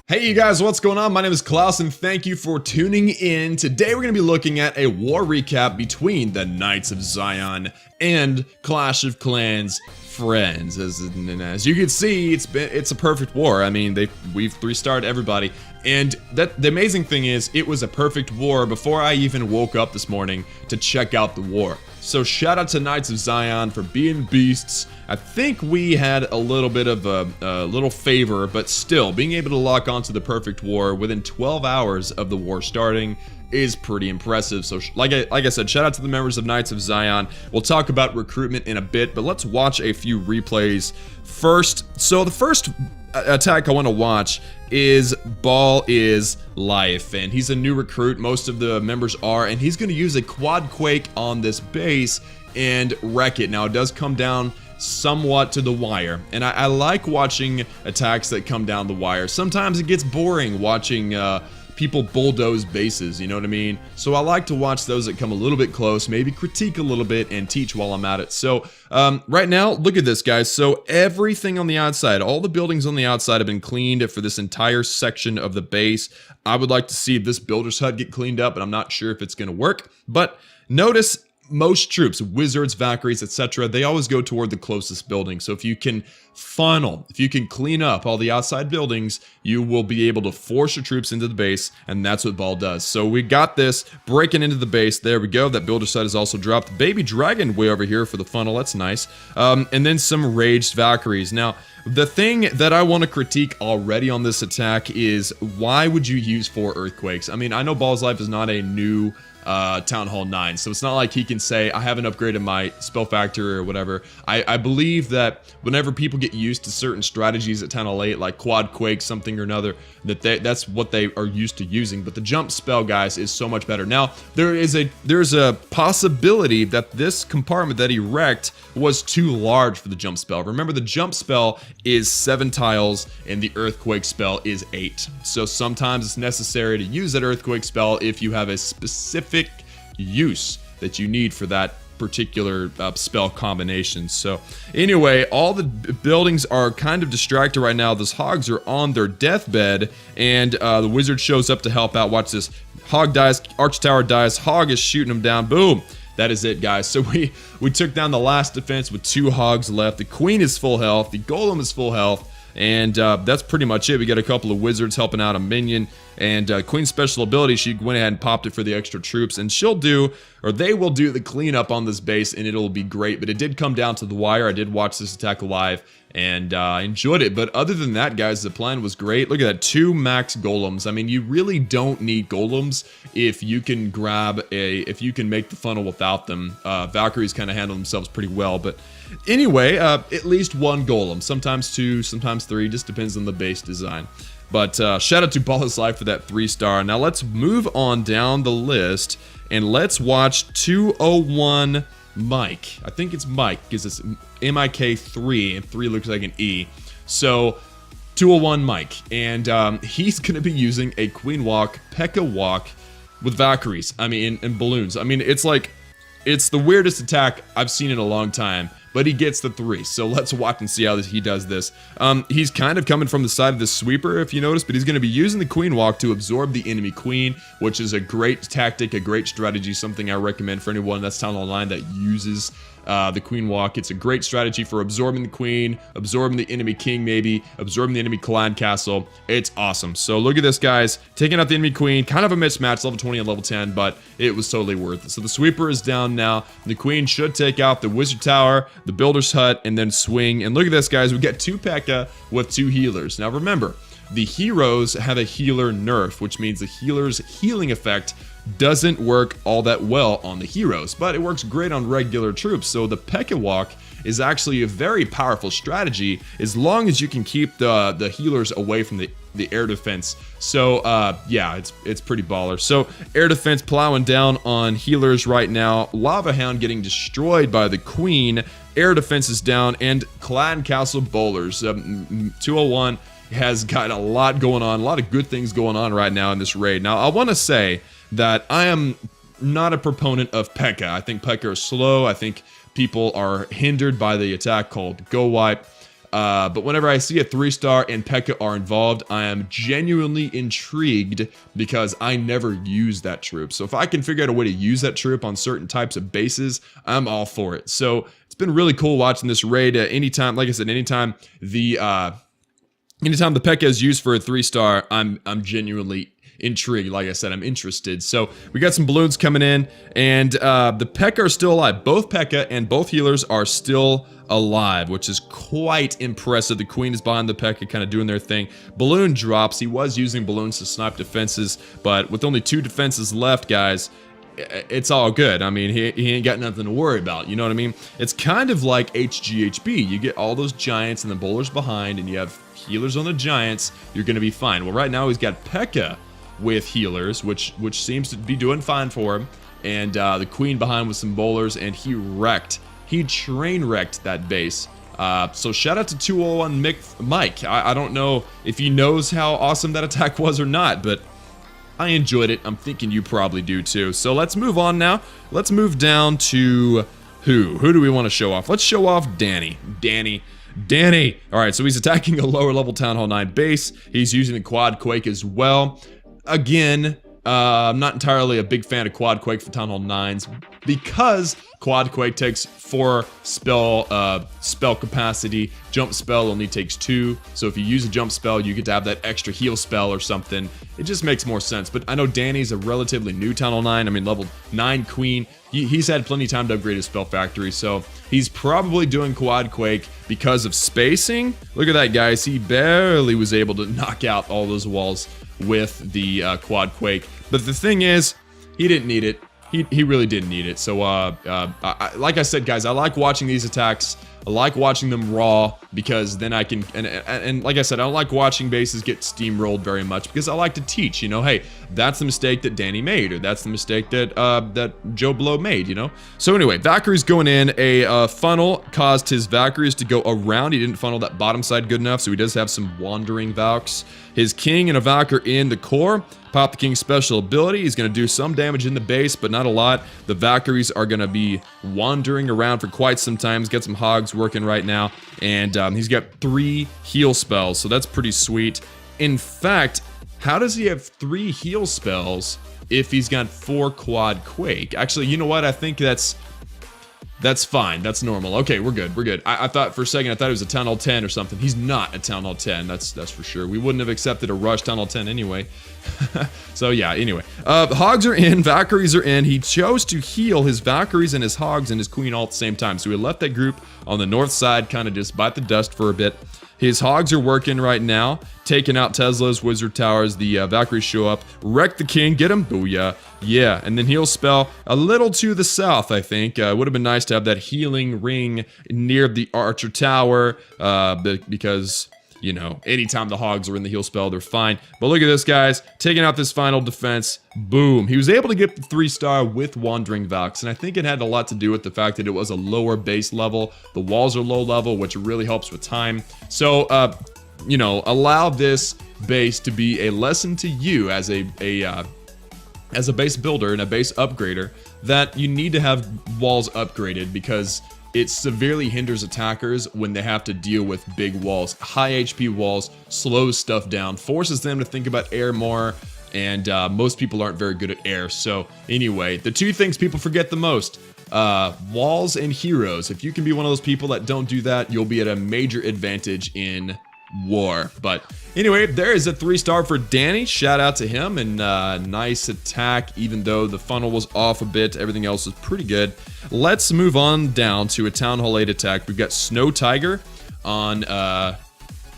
Hey you guys, what's going on? My name is Klaus and thank you for tuning in. Today we're going to be looking at a war recap between the Knights of Zion and Clash of Clans friends. As you can see, it's a perfect war. I mean, we've 3-starred everybody, and the amazing thing is it was a perfect war before I even woke up this morning to check out the war. So shout out to Knights of Zion for being beasts. I think we had a little bit of a little favor, but still being able to lock onto the perfect war within 12 hours of the war starting is pretty impressive. So like I said, shout out to the members of Knights of Zion. We'll talk about recruitment in a bit, but let's watch a few replays first. So the first attack I want to watch is Ball is Life, and he's a new recruit. Most of the members are, and he's going to use a quad quake on this base and wreck it. Now it does come down somewhat to the wire, and I like watching attacks that come down the wire. Sometimes it gets boring watching people bulldoze bases, you know what I mean? So I like to watch those that come a little bit close, maybe critique a little bit and teach while I'm at it. So right now, look at this, guys. So everything on the outside, all the buildings on the outside have been cleaned for this entire section of the base. I would like to see this builder's hut get cleaned up, but I'm not sure if it's going to work. But notice most troops, wizards, Valkyries, etc., they always go toward the closest building. So if you can funnel, if you can clean up all the outside buildings, you will be able to force your troops into the base, and that's what Ball does. So we got this breaking into the base. There we go. That builder site is also dropped. Baby Dragon way over here for the funnel. That's nice. And then some Raged Valkyries. Now, the thing that I want to critique already on this attack is why would you use 4 Earthquakes? I mean, I know Ball's Life is not a new Town Hall 9, so it's not like he can say I haven't upgraded my spell factor or whatever. I believe that whenever people get used to certain strategies at Town Hall 8, like quad quake something or another, that's what they are used to using. But the jump spell, guys, is so much better. Now there's a possibility that this compartment that he wrecked was too large for the jump spell. Remember, the jump spell is 7 tiles and the earthquake spell is 8. So sometimes it's necessary to use that earthquake spell if you have a specific use that you need for that particular spell combination. So anyway, all the buildings are kind of distracted right now. Those hogs are on their deathbed, and the wizard shows up to help out. Watch this. Hog dies, arch tower dies, hog is shooting him down. Boom. That is it, guys. So we took down the last defense with 2 hogs left. The queen is full health, the golem is full health, and that's pretty much it. We got a couple of wizards helping out a minion, and Queen's special ability, she went ahead and popped it for the extra troops, and they will do the cleanup on this base, and it'll be great. But it did come down to the wire. I did watch this attack live, and I enjoyed it. But other than that, guys, the plan was great. Look at that, 2 max golems. I mean, you really don't need golems if you can if you can make the funnel without them. Valkyries kind of handle themselves pretty well, but anyway, at least 1 golem, sometimes 2, sometimes 3, just depends on the base design. But shout out to Ball is Life for that 3-star. Now let's move on down the list and let's watch 201 Mike. I think it's Mike because it's MIK3 and 3 looks like an E. So 201 Mike, and he's going to be using a Queen Walk, P.E.K.K.A. Walk with Valkyries. I mean, and balloons. I mean, it's the weirdest attack I've seen in a long time, but he gets the 3. So let's watch and see how he does this. He's kind of coming from the side of the sweeper, if you notice, but he's going to be using the Queen Walk to absorb the enemy queen, which is a great tactic, a great strategy, something I recommend for anyone that's Town Hall 9 that uses the Queen Walk. It's a great strategy for absorbing the queen, absorbing the enemy king, maybe absorbing the enemy clan castle. It's awesome. So look at this, guys, taking out the enemy queen. Kind of a mismatch, level 20 and level 10, but it was totally worth it. So the sweeper is down now. The queen should take out the wizard tower, the builder's hut, and then swing. And look at this, guys, we got 2 P.E.K.K.A. with 2 healers. Now remember, the heroes have a healer nerf, which means the healer's healing effect doesn't work all that well on the heroes, but it works great on regular troops. So the P.E.K.K.A. Walk is actually a very powerful strategy as long as you can keep the healers away from the air defense. So yeah, it's pretty baller. So air defense plowing down on healers right now. Lava Hound getting destroyed by the queen. Air defense is down, and clan castle bowlers. 201 has got a lot going on, a lot of good things going on right now in this raid. Now I want to say that I am not a proponent of P.E.K.K.A. I think P.E.K.K.A. are slow. I think people are hindered by the attack called Go Wipe. But whenever I see a 3-star and P.E.K.K.A are involved, I am genuinely intrigued because I never use that troop. So if I can figure out a way to use that troop on certain types of bases, I'm all for it. So it's been really cool watching this raid. Anytime, like I said, anytime the P.E.K.K.A is used for a 3-star, I'm genuinely intrigued. Like I said, I'm interested. So we got some balloons coming in, and the P.E.K.K.A are still alive. Both P.E.K.K.A and both healers are still alive, which is quite impressive. The queen is behind the P.E.K.K.A kind of doing their thing. Balloon drops. He was using balloons to snipe defenses, but with only 2 defenses left, guys, it's all good. I mean, he ain't got nothing to worry about, you know what I mean? It's kind of like HGHB. You get all those giants and the bowlers behind, and you have healers on the giants, you're gonna be fine. Well, right now he's got P.E.K.K.A with healers, which seems to be doing fine for him, and the queen behind with some bowlers, and he train wrecked that base. So shout out to 201 Mike. I don't know if he knows how awesome that attack was or not, but I enjoyed it. I'm thinking you probably do too. So let's move on now. Let's move down to who do we want to show off? Let's show off Danny. All right, so he's attacking a lower level Town Hall 9 base. He's using the Quad Quake as well. Again, I'm not entirely a big fan of Quad Quake for Town Hall 9s because Quad Quake takes 4 spell capacity. Jump spell only takes 2. So if you use a jump spell, you get to have that extra heal spell or something. It just makes more sense. But I know Danny's a relatively new Town Hall 9. I mean, level 9 Queen. He's had plenty of time to upgrade his spell factory. So he's probably doing Quad Quake because of spacing. Look at that, guys. He barely was able to knock out all those walls with the Quad Quake. But the thing is, he didn't need it. He really didn't need it. So, like I said, guys, I like watching these attacks. I like watching them raw because then I can, and like I said, I don't like watching bases get steamrolled very much because I like to teach, you know, hey, that's the mistake that Danny made, or that's the mistake that that Joe Blow made, you know? So anyway, Valkyrie's going in. A funnel caused his Valkyries to go around. He didn't funnel that bottom side good enough, so he does have some wandering Valks. His king and a Valkyrie in the core. Pop the king's special ability. He's going to do some damage in the base, but not a lot. The Valkyries are going to be wandering around for quite some time. He's got some hogs working right now, and he's got 3 heal spells, so that's pretty sweet. In fact, how does he have 3 heal spells if he's got 4 Quad Quake? Actually, you know what? I think that's fine. That's normal. Okay, we're good. We're good. I thought for a second, I thought it was a Town Hall 10 or something. He's not a Town Hall 10. That's for sure. We wouldn't have accepted a rush Town Hall 10 anyway. So yeah, anyway. Hogs are in. Valkyries are in. He chose to heal his Valkyries and his Hogs and his Queen all at the same time. So he left that group on the north side, kind of just bite the dust for a bit. His Hogs are working right now, taking out Tesla's Wizard Towers. The Valkyries show up, wreck the king, get him, booyah. Yeah, and then he'll spell a little to the south, I think. It would have been nice to have that healing ring near the Archer Tower, because, you know, anytime the Hogs are in the heal spell, they're fine. But look at this, guys, taking out this final defense. Boom. He was able to get the 3-star with Wandering Valks, and I think it had a lot to do with the fact that it was a lower base level. The walls are low level, which really helps with time. So, you know, allow this base to be a lesson to you as a base builder and a base upgrader that you need to have walls upgraded because it severely hinders attackers when they have to deal with big walls. High HP walls slows stuff down, forces them to think about air more, and most people aren't very good at air. So anyway, the 2 things people forget the most, walls and heroes. If you can be one of those people that don't do that, you'll be at a major advantage in war. But anyway, there is a 3-star for Danny. Shout out to him, and nice attack. Even though the funnel was off a bit, everything else was pretty good. Let's move on down to a Town Hall 8 attack. We've got Snow Tiger on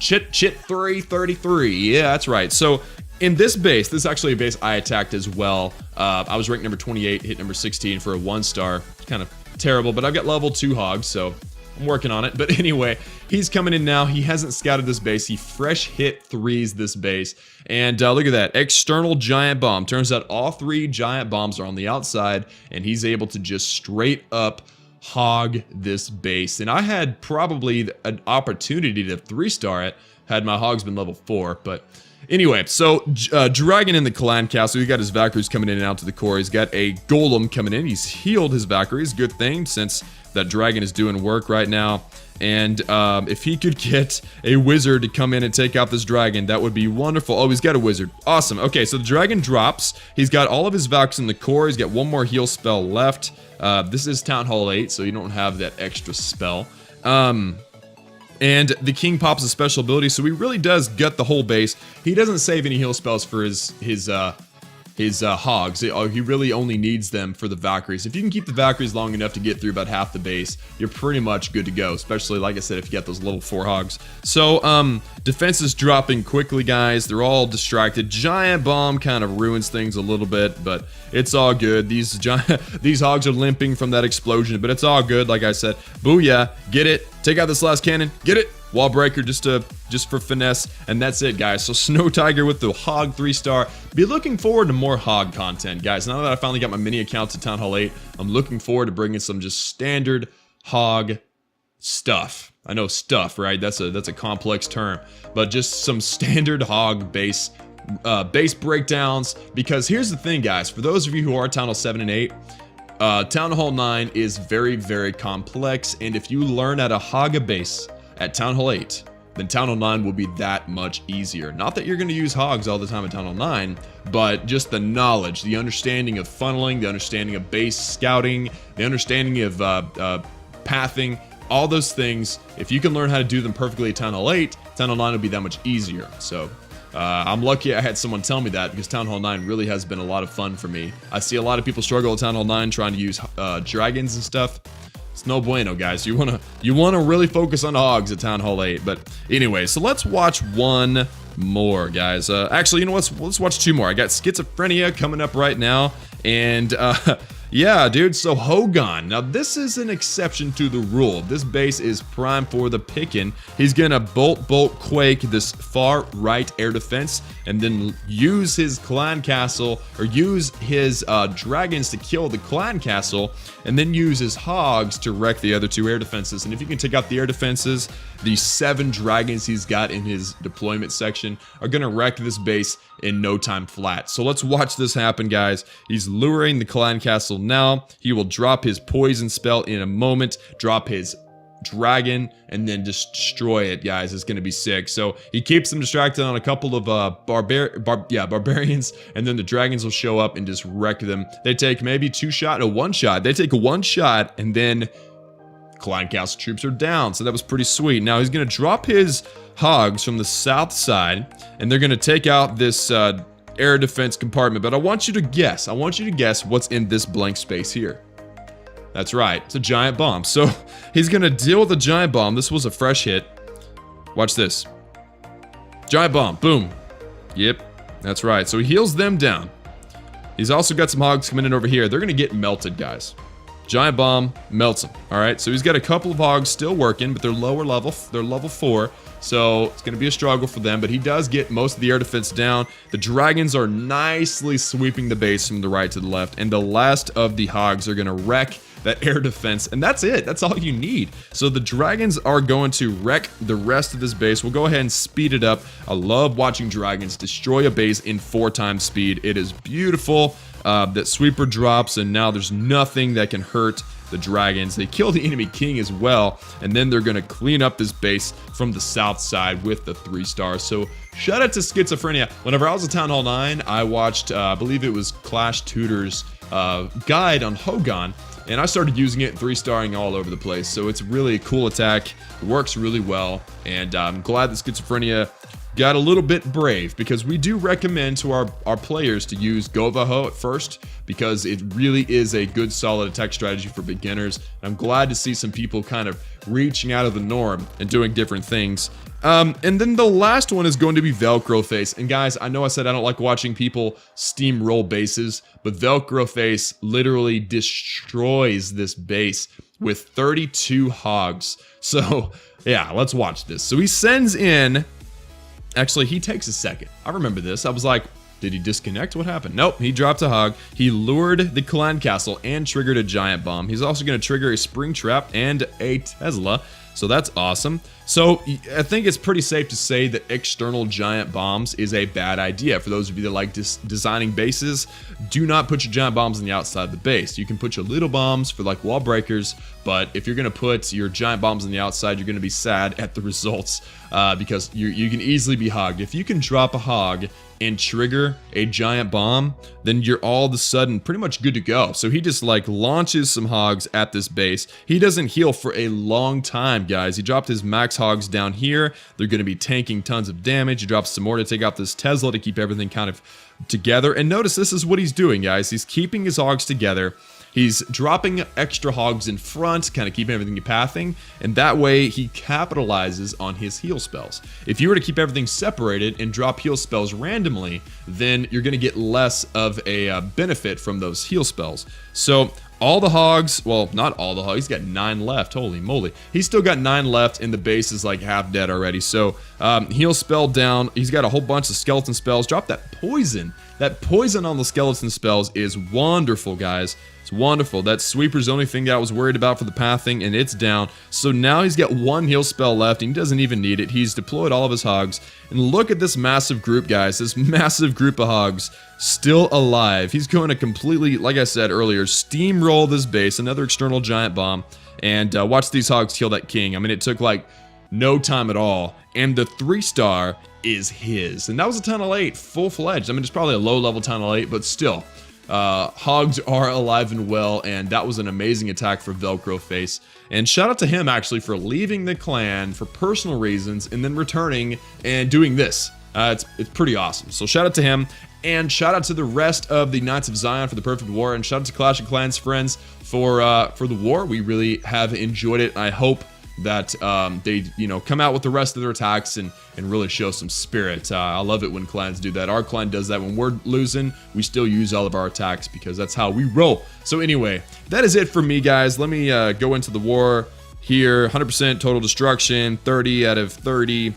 Chit 333. Yeah, that's right. So in this base, this is actually a base I attacked as well. I was ranked number 28, hit number 16 for a 1-star. Kind of terrible, but I've got level 2 hogs, so I'm working on it. But anyway, he's coming in now. He hasn't scouted this base. He fresh hit 3s this base. And look at that. External giant bomb. Turns out all 3 giant bombs are on the outside, and he's able to just straight up hog this base. And I had probably an opportunity to 3-star it had my hogs been level 4, but Anyway, so Dragon in the Clan Castle. He got his Valkyries coming in and out to the core. He's got a Golem coming in. He's healed his Valkyries. Good thing, since that Dragon is doing work right now. And if he could get a Wizard to come in and take out this Dragon, that would be wonderful. Oh, he's got a Wizard. Awesome. Okay, so the Dragon drops. He's got all of his Valks in the core. He's got one more heal spell left. This is Town Hall 8, so you don't have that extra spell. And the King pops a special ability, so he really does gut the whole base. He doesn't save any heal spells for his Hogs. He really only needs them for the Valkyries. If you can keep the Valkyries long enough to get through about half the base, you're pretty much good to go, especially, like I said, if you got those level 4 Hogs. So, defense is dropping quickly, guys. They're all distracted. Giant Bomb kind of ruins things a little bit, but it's all good. These Hogs are limping from that explosion, but it's all good, like I said. Booyah, get it. Take out this last cannon. Get it. Wall breaker just for finesse, and that's it, guys. So Snow Tiger with the Hog 3-star. Be looking forward to more Hog content, guys. Now that I finally got my mini accounts at Town Hall 8, I'm looking forward to bringing some just standard Hog stuff. I know stuff, right? That's a complex term, but just some standard Hog base breakdowns. Because here's the thing, guys. For those of you who are Town Hall 7 and 8. Town Hall 9 is very, very complex, and if you learn how to hog a base at Town Hall 8, then Town Hall 9 will be that much easier. Not that you're going to use hogs all the time at Town Hall 9, but just the knowledge, the understanding of funneling, the understanding of base scouting, the understanding of pathing, all those things. If you can learn how to do them perfectly at Town Hall 8, Town Hall 9 will be that much easier. So I'm lucky I had someone tell me that, because Town Hall 9 really has been a lot of fun for me. I see a lot of people struggle at Town Hall 9 trying to use dragons and stuff. It's no bueno, guys. You wanna really focus on hogs at Town Hall 8. But anyway, so let's watch one more, guys. Actually, you know what? Let's watch 2 more. I got Schizophrenia coming up right now, and yeah, dude, so Hogan. Now, this is an exception to the rule. This base is prime for the pickin'. He's gonna bolt, quake this far right air defense, and then use his clan castle, or use his dragons to kill the clan castle, and then use his hogs to wreck the other 2 air defenses. And if you can take out the air defenses, the 7 dragons he's got in his deployment section are gonna wreck this base in no time flat. So let's watch this happen, guys. He's luring the clan castle now. He will drop his poison spell in a moment, drop his dragon, and then just destroy it, guys. It's gonna be sick. So he keeps them distracted on a couple of barbarians, and then the dragons will show up and just wreck them. They take maybe 2 shot, no, 1 shot. They take 1 shot, and then clan castle troops are down. So that was pretty sweet. Now he's gonna drop his hogs from the south side, and they're gonna take out this air defense compartment. But I want you to guess. I want you to guess what's in this blank space here. That's right. It's a giant bomb. So he's gonna deal with a giant bomb. This was a fresh hit. Watch this. Giant bomb. Boom. Yep. That's right. So he heals them down. He's also got some hogs coming in over here. They're gonna get melted, guys. Giant bomb melts them. All right, so he's got a couple of hogs still working, but they're lower level. They're level 4, so it's going to be a struggle for them. But he does get most of the air defense down. The dragons are nicely sweeping the base from the right to the left, and the last of the hogs are going to wreck that air defense, and that's it. That's all you need. So the dragons are going to wreck the rest of this base. We'll go ahead and speed it up. I love watching dragons destroy a base in 4 times speed. It is beautiful. That sweeper drops, and now there's nothing that can hurt the dragons. They kill the enemy king as well, and then they're gonna clean up this base from the south side with the 3 stars. So shout out to Schizophrenia. Whenever I was at Town Hall 9, I watched, I believe it was Clash Tutor's guide on Hogan, and I started using it, 3-starring all over the place. So it's really a cool attack. It works really well, and I'm glad that Schizophrenia got a little bit brave, because we do recommend to our players to use Govaho at first, because it really is a good solid attack strategy for beginners. I'm glad to see some people kind of reaching out of the norm and doing different things. And then the last one is going to be Velcro Face. And guys, I know I said I don't like watching people steamroll bases, but Velcro Face literally destroys this base with 32 hogs. So yeah, let's watch this. So he sends in... Actually, he takes a second. I remember this. I was like, did he disconnect? What happened? Nope, he dropped a hog. He lured the clan castle and triggered a giant bomb. He's also going to trigger a spring trap and a Tesla. So that's awesome. So I think it's pretty safe to say that external giant bombs is a bad idea. For those of you that like designing bases, do not put your giant bombs on the outside of the base. You can put your little bombs for like wall breakers, but if you're going to put your giant bombs on the outside, you're going to be sad at the results because you can easily be hogged. If you can drop a hog and trigger a giant bomb, then you're all of a sudden pretty much good to go. So he just like launches some hogs at this base. He doesn't heal for a long time, guys. He dropped his max hogs down here. They're going to be tanking tons of damage. He drops some more to take out this Tesla to keep everything kind of together. And notice this is what he's doing, guys. He's keeping his hogs together. He's dropping extra hogs in front, kind of keeping everything pathing, and that way he capitalizes on his heal spells. If you were to keep everything separated and drop heal spells randomly, then you're going to get less of a benefit from those heal spells. So all the hogs, well, not all the hogs, he's got 9 left, holy moly. He's still got 9 left, and the base is like half dead already. So heal spell down, he's got a whole bunch of skeleton spells. Drop that poison. That poison on the skeleton spells is wonderful, guys. It's wonderful. That sweeper's the only thing that I was worried about for the pathing, and it's down. So now he's got 1 heal spell left, and he doesn't even need it. He's deployed all of his hogs. And look at this massive group, guys. This massive group of hogs still alive. He's going to completely, like I said earlier, steamroll this base. Another external giant bomb. And watch these hogs kill that king. I mean, it took like no time at all. And the 3-star is his. And that was a tunnel 8, full-fledged. I mean, it's probably a low-level tunnel 8, but still. Hogs are alive and well, and that was an amazing attack for Velcro Face. And shout out to him, actually, for leaving the clan for personal reasons and then returning and doing this. It's pretty awesome. So shout out to him, and shout out to the rest of the Knights of Zion for the perfect war, and shout out to Clash of Clans friends for the war. We really have enjoyed it. I hope that they, you know, come out with the rest of their attacks and really show some spirit. I love it when clans do that. Our clan does that. When we're losing, we still use all of our attacks because that's how we roll. So anyway, that is it for me, guys. Let me go into the war here. 100% total destruction, 30 out of 30.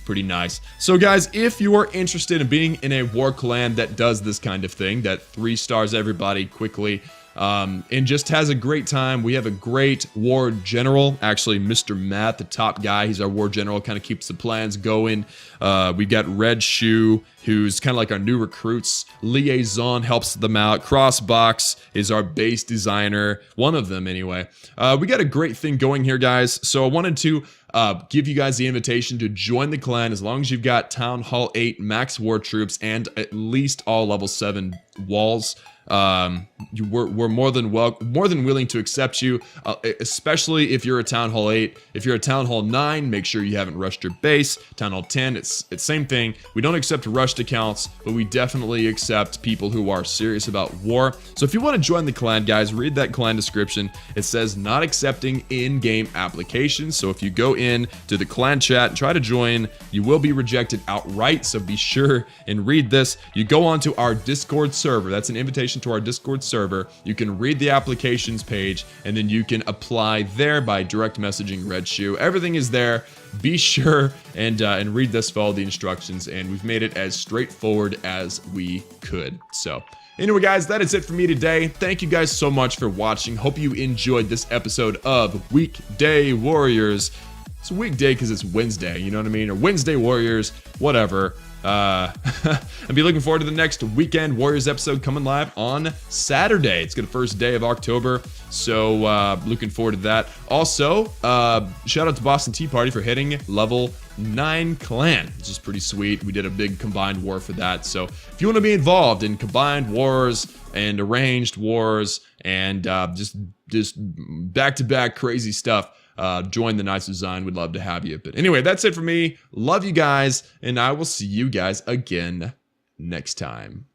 Pretty nice. So guys, if you are interested in being in a war clan that does this kind of thing, that 3-stars everybody quickly, and just has a great time. We have a great war general, actually Mr. Matt, the top guy. He's our war general, kind of keeps the plans going. We've got Red Shoe, who's kind of like our new recruits. Liaison helps them out. Crossbox is our base designer, one of them anyway. We got a great thing going here, guys. So I wanted to give you guys the invitation to join the clan as long as you've got Town Hall 8 max war troops and at least all level 7 walls. We're more than willing to accept you, especially if you're a Town Hall 8. If you're a Town Hall 9, make sure you haven't rushed your base. Town Hall 10, it's same thing. We don't accept rushed accounts, but we definitely accept people who are serious about war. So if you want to join the clan, guys, read that clan description. It says not accepting in-game applications. So if you go in to the clan chat and try to join, you will be rejected outright. So be sure and read this. You go onto our Discord server. That's an invitation to our Discord server. You can read the applications page, and then you can apply there by direct messaging Red Shoe. Everything is there. Be sure and read this, follow the instructions, and we've made it as straightforward as we could. So anyway, guys, that is it for me today. Thank you guys so much for watching. Hope you enjoyed this episode of Weekday Warriors. It's a weekday because it's Wednesday, you know what I mean? Or Wednesday Warriors, whatever. I'll be looking forward to the next Weekend Warriors episode coming live on Saturday. It's the first day of October, so looking forward to that. Also, shout out to Boston Tea Party for hitting level 9 clan, which is pretty sweet. We did a big combined war for that. So if you want to be involved in combined wars and arranged wars and just back-to-back crazy stuff, join the Knights of Zion. We'd love to have you. But anyway, that's it for me. Love you guys, and I will see you guys again next time.